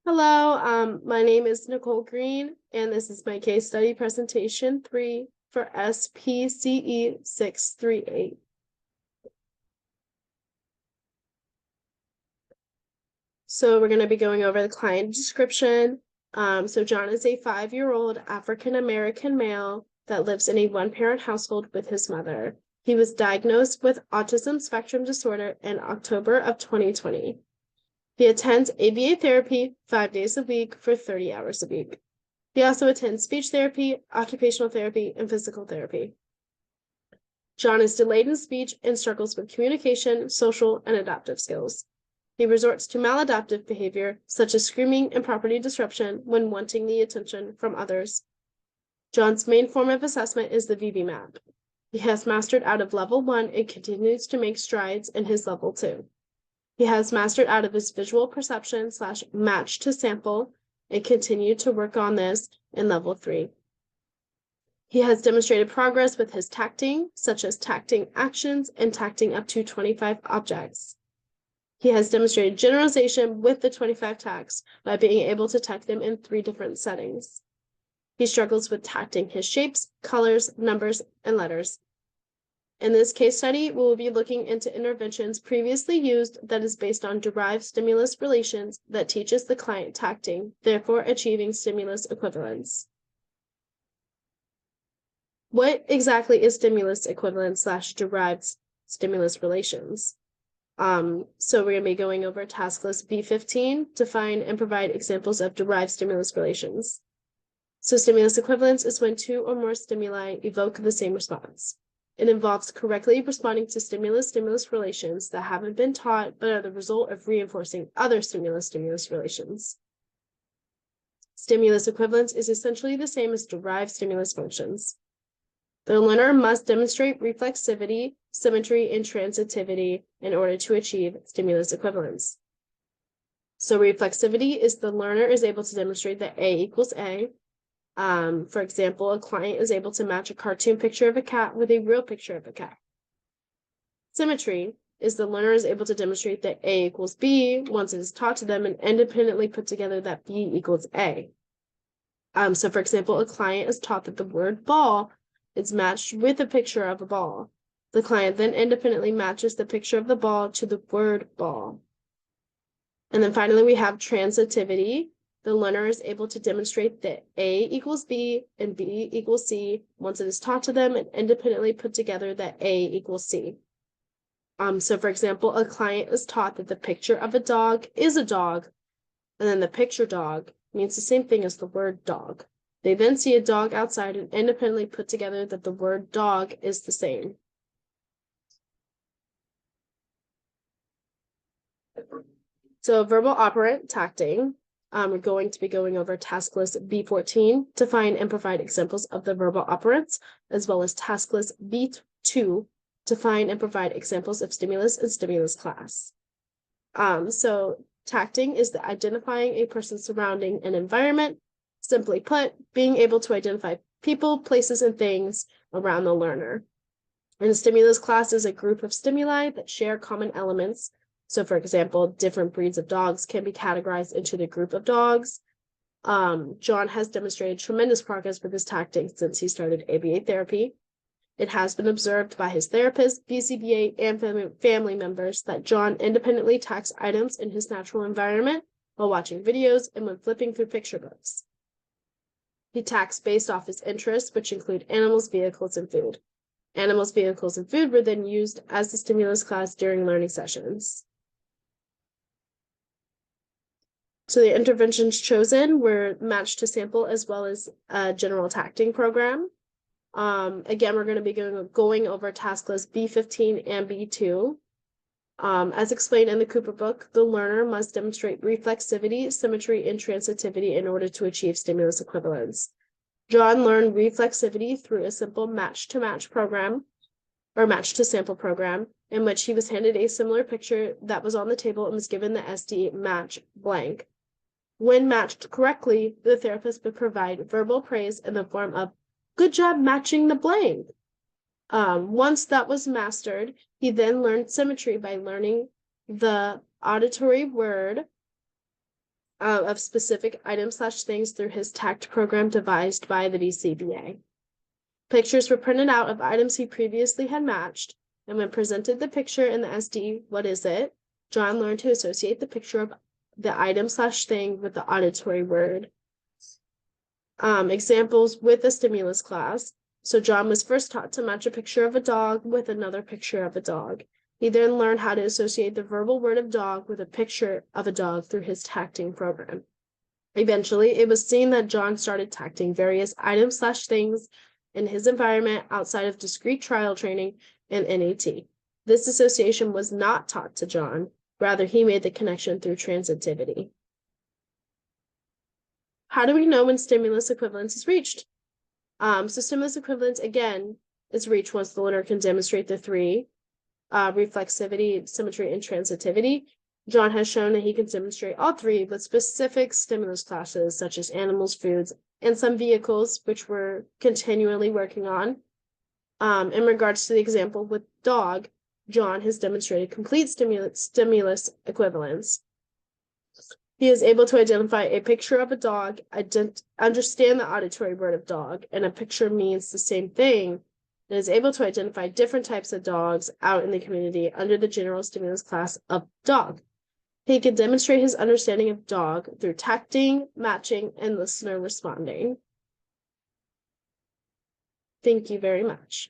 Hello, my name is Nicole Green, and this is my case study presentation 3 for SPCE 638. So we're going to be going over the client description. So John is a 5-year-old African-American male that lives in a one-parent household with his mother. He was diagnosed with autism spectrum disorder in October of 2020. He attends ABA therapy 5 days a week for 30 hours a week. He also attends speech therapy, occupational therapy, and physical therapy. John is delayed in speech and struggles with communication, social, and adaptive skills. He resorts to maladaptive behavior, such as screaming and property disruption when wanting the attention from others. John's main form of assessment is the VB-MAP. He has mastered out of level 1 and continues to make strides in his level 2. He has mastered out of his visual perception / match to sample and continued to work on this in level 3. He has demonstrated progress with his tacting, such as tacting actions and tacting up to 25 objects. He has demonstrated generalization with the 25 tacts by being able to tact them in 3 different settings. He struggles with tacting his shapes, colors, numbers, and letters. In this case study, we will be looking into interventions previously used that is based on derived stimulus relations that teaches the client tacting, therefore achieving stimulus equivalence. What exactly is stimulus equivalence / derived stimulus relations? So we're going to be going over task list B15 to find and provide examples of derived stimulus relations. So stimulus equivalence is when 2 or more stimuli evoke the same response. It involves correctly responding to stimulus-stimulus relations that haven't been taught but are the result of reinforcing other stimulus-stimulus relations. Stimulus equivalence is essentially the same as derived stimulus functions. The learner must demonstrate reflexivity, symmetry, and transitivity in order to achieve stimulus equivalence. So reflexivity is the learner is able to demonstrate that A equals A. For example, a client is able to match a cartoon picture of a cat with a real picture of a cat. Symmetry is the learner is able to demonstrate that A equals B once it is taught to them and independently put together that B equals A. So for example, a client is taught that the word ball is matched with a picture of a ball. The client then independently matches the picture of the ball to the word ball. And then finally, we have transitivity. The learner is able to demonstrate that A equals B and B equals C once it is taught to them and independently put together that A equals C. So for example, a client is taught that the picture of a dog is a dog, and then the picture dog means the same thing as the word dog. They then see a dog outside and independently put together that the word dog is the same. So verbal operant tacting. We're going to be going over task list B14 to find and provide examples of the verbal operants, as well as task list B2 to find and provide examples of stimulus and stimulus class. So tacting is the identifying a person's surrounding and environment. Simply put, being able to identify people, places, and things around the learner. And a stimulus class is a group of stimuli that share common elements. So for example, different breeds of dogs can be categorized into the group of dogs. John has demonstrated tremendous progress with his tacting since he started ABA therapy. It has been observed by his therapist, BCBA, and family members that John independently tacks items in his natural environment while watching videos and when flipping through picture books. He tacks based off his interests, which include animals, vehicles, and food. Animals, vehicles, and food were then used as the stimulus class during learning sessions. So the interventions chosen were matched to sample as well as a general tacting program. Again, we're going to be going over task list B15 and B2. As explained in the Cooper book, the learner must demonstrate reflexivity, symmetry, and transitivity in order to achieve stimulus equivalence. John learned reflexivity through a simple match-to-match program, or match-to-sample program, in which he was handed a similar picture that was on the table and was given the SD match blank. When matched correctly, the therapist would provide verbal praise in the form of, "Good job matching the blank." Once that was mastered, he then learned symmetry by learning the auditory word of specific items/things through his TACT program devised by the BCBA. Pictures were printed out of items he previously had matched, and when presented the picture in the SD, what is it? John learned to associate the picture of the item/thing with the auditory word. Examples with a stimulus class. So John was first taught to match a picture of a dog with another picture of a dog. He then learned how to associate the verbal word of dog with a picture of a dog through his tacting program. Eventually, it was seen that John started tacting various items/things in his environment outside of discrete trial training and NAT. This association was not taught to John. Rather, he made the connection through transitivity. How do we know when stimulus equivalence is reached? So stimulus equivalence, again, is reached once the learner can demonstrate the three, reflexivity, symmetry, and transitivity. John has shown that he can demonstrate all three with specific stimulus classes, such as animals, foods, and some vehicles, which we're continually working on. In regards to the example with dog, John has demonstrated complete stimulus equivalence. He is able to identify a picture of a dog, understand the auditory word of dog, and a picture means the same thing, and is able to identify different types of dogs out in the community under the general stimulus class of dog. He can demonstrate his understanding of dog through tacting, matching, and listener responding. Thank you very much.